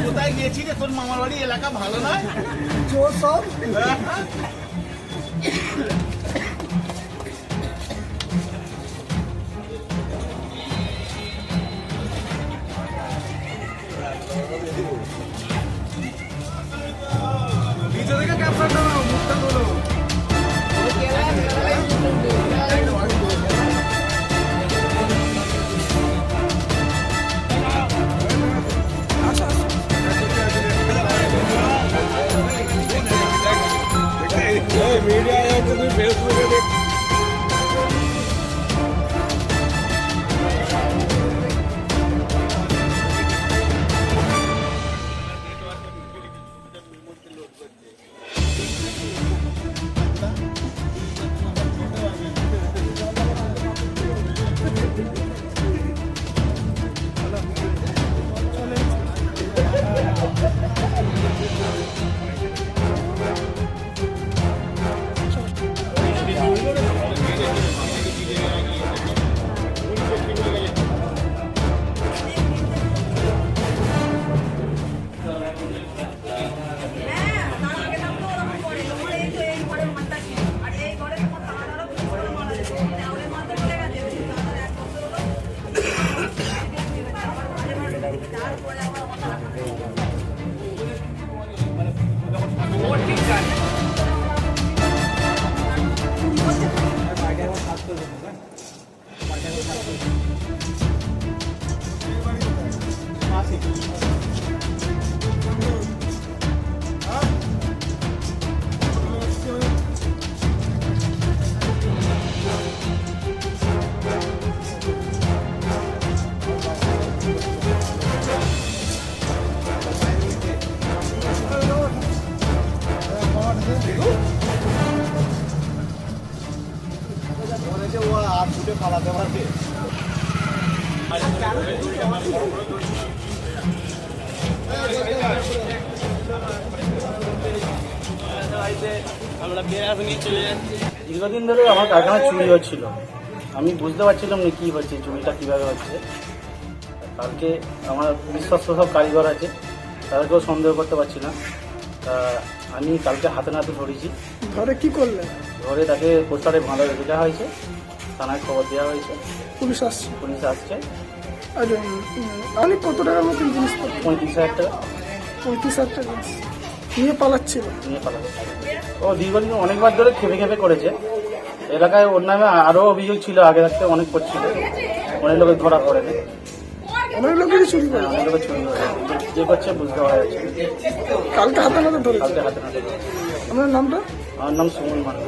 কোথায় গেছি রে, তোর মামার বাড়ি এলাকা ভালো নয়। সব ভিতরে ক্যামেরাটা নাও, মুখটা তোলো। मीडिया है तो फेसबुक पे পালাতে পারবে। দীর্ঘদিন ধরে আমার কারখানা চুরি হচ্ছিল, আমি বুঝতে পারছিলাম না কি হচ্ছে, চুরিটা কিভাবে হচ্ছে। কালকে আমার বিশ্বস্ত সব কারিগর আছে, তাদেরকেও সন্দেহ করতে পারছি না। তা আমি কালকে হাতে নাতে ধরেছি। ধরে কি করলে? ধরে তাকে পোস্টারে বাঁধা রেখে দেওয়া হয়েছে, থানায় খবর দেওয়া হয়েছে, পুলিশ আসছে। পুলিশ আসছে। আর অনেক কত টাকার মতন জিনিসপত্র? 35,000 টাকা। 35,000 টাকা নিয়ে পালাচ্ছিল? নিয়ে পালাচ্ছে। ও দীর্ঘদিন অনেকবার ধরে খেপে খেপে করেছে। এলাকায় ওর নামে আরও অভিযোগ ছিল, আগে থাকতে অনেক করছিল, অনেক লোকের ধরা পড়েনি। অনেক লোকেরই চুরি করে? অনেক লোকের চুরি করে, যে করছে বুঝতে পারা যাচ্ছে। কালকে হাতে নাতে ধরে? কালকে হাতে নাতে ধরে। আপনার নামটা? আমার নাম সুমন মান্না।